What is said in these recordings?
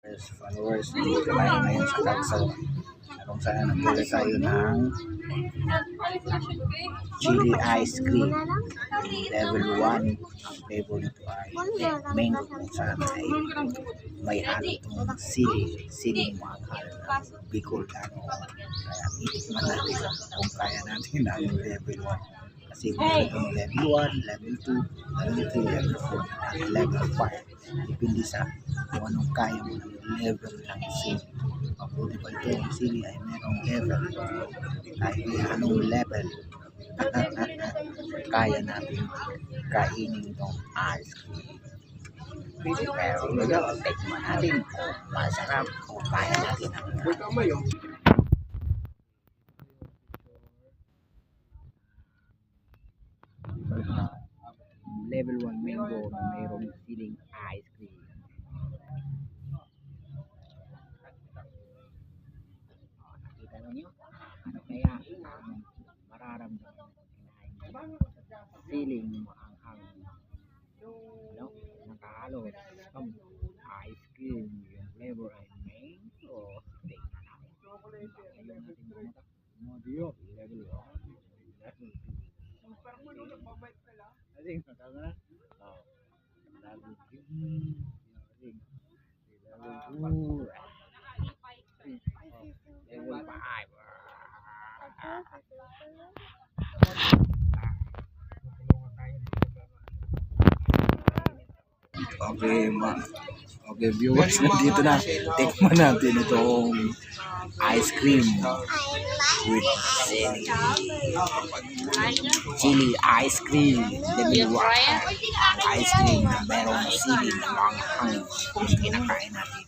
Followers, dito tayo ngayon sa Kalsao kung saan nagdala tayo ng chili ice cream level 1. Ang flavor nito ay mango kung saan ay may halo itong siling mahal na Bicol ano. Kaya itikman natin kung kaya natin ang level 1 kasi meron itong level 1, level 2, level 3, level 4 at level 5. Depende sa kung anong kaya mo ng level ng sili. Mabuti pa ito, ang sili ay merong level. Kahit anong level, kaya natin kainin itong ice cream. Pero ngayon, tikman natin kung masarap kung kaya natin ang level 1 mango na mayroong siling ice cream. Nakita niyo? Ano kaya ang mararamdaman ng siling maanghang? No? Nakahalo sa ice cream. Yung flavor ay mango. Tingnan natin. Ayaw natin bumata. Level 1. Level 2. Asing nakaka level 3 level 2 level 5. Okay viewers, nandito na, tikman natin itong ice cream with chili ice cream level 1 ice cream na merong sili na manghang kung kinakain natin.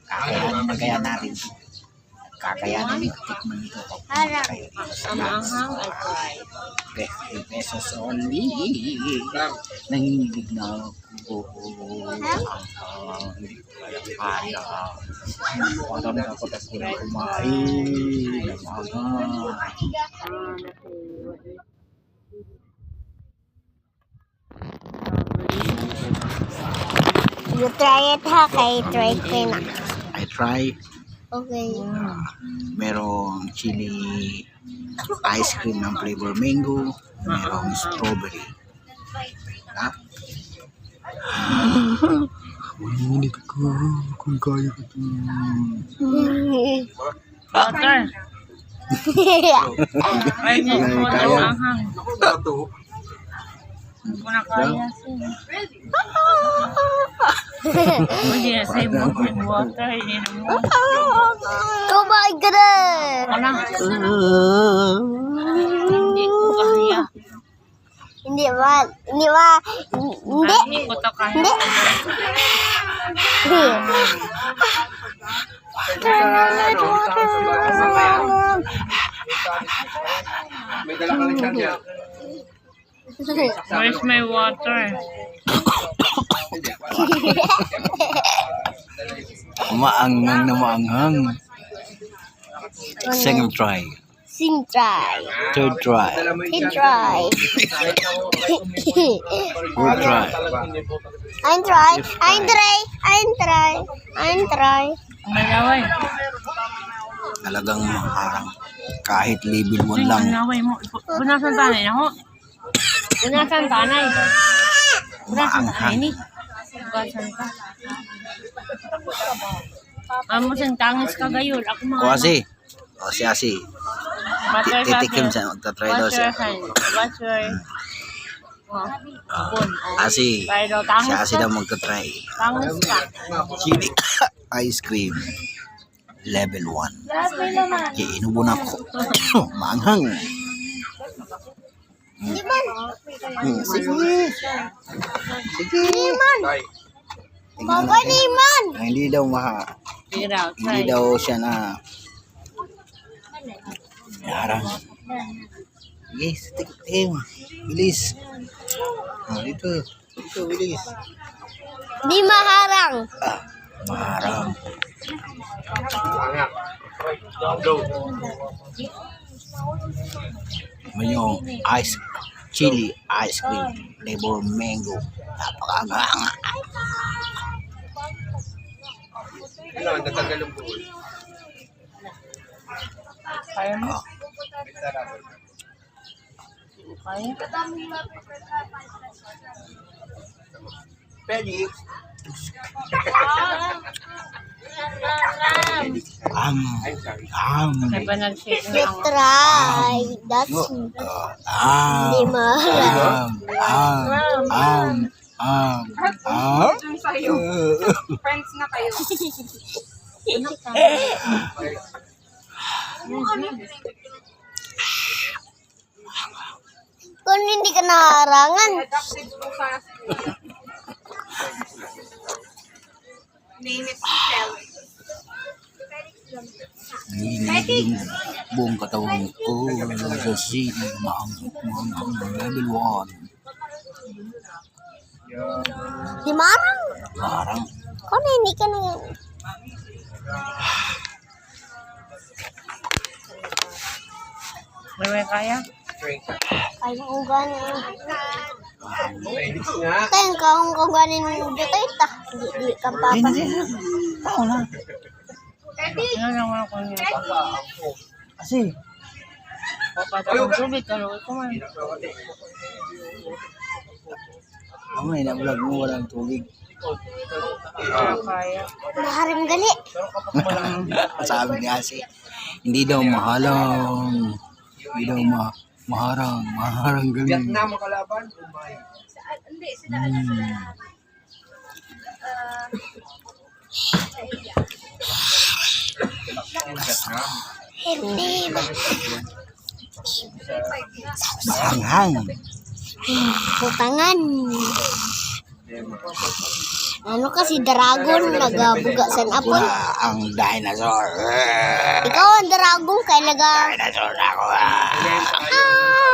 Kakayanin natin kakayanin tikman nito kung kayo sa manghang ay 50 pesos only. Nanginginig na ako kaya parang ako na kumain ng mga you try it ha, kay try ko na. I try. Okay. Merong chili ice cream ng flavor mango, merong strawberry. Ha? Maninig ko kung kaya ko ito. Water. Ay, hindi ko na anghang. Hindi ko na kaya siya. Hindi na sa'yo mo yung water. Hindi na mo. Kumay ka na! Alam. Hindi ko kaya. Hindi. Hindi ko to kaya. May dala ka lang siya. Where's my water? Maanghang na maanghang. Second try. Sing try. Third try. He try. Fourth try. I'm try. Malaway. Talagang maharang. Kahit level 1 Ay, lang. malaway mo. Bunasan tanay ako. Bunasan tanay. Bunasan tanay ni. Bunasan ka. Amo sang tangis ka gayon. Ako mga. O asi. O si asi. Titikim siya. Magtatry daw siya. What's your... Asi. Pero Si tangis asi ka. daw magtatry. Tangis ka. Chili ice cream. Level 1. Iinubo na ko. Maanghang. Sige. Sige. Baba limon. Hindi daw hindi daw siya na harang. Sige, tikim. Bilis. Dito, bilis. Di maharang. Maharang. Yung chili ice cream flavor mango. Napakaganga. Ano, natanggal yung buhol. Kaya mo? May sarap. Kaya? Pwede. I'm sorry. May pa nag-shake na Let's ako. try. That's di maharang. Dun sa'yo. Friends na kayo. Kung hindi ka naharangan, Adopted po sana si Name is Michelle. Yung buong katawan ko sa sili, level 1. di maharang. Parang Kung hindi ka na May kaya? Drink. kaya kong ganin. Pwede nga. Kaya kung ganin dito ito. Di ka papas. tao na. Ano lang ako niya? Kasi, Papatak ng tubig, kaluwi ko man. mamay na vlog mo walang tubig. Kaya. Maharang gali. Sabi ni Asi, hindi daw mahalang. Hindi daw maharang galing. Vietnam ang kalaban. Umay. Vietnam. Hindi ba? Hanghang. Putangan. Ano kasi dragon nagabuga sa apple. Ang dinosaur. Ikaw ang dragon kay naga. Dinosaur ako. Ah!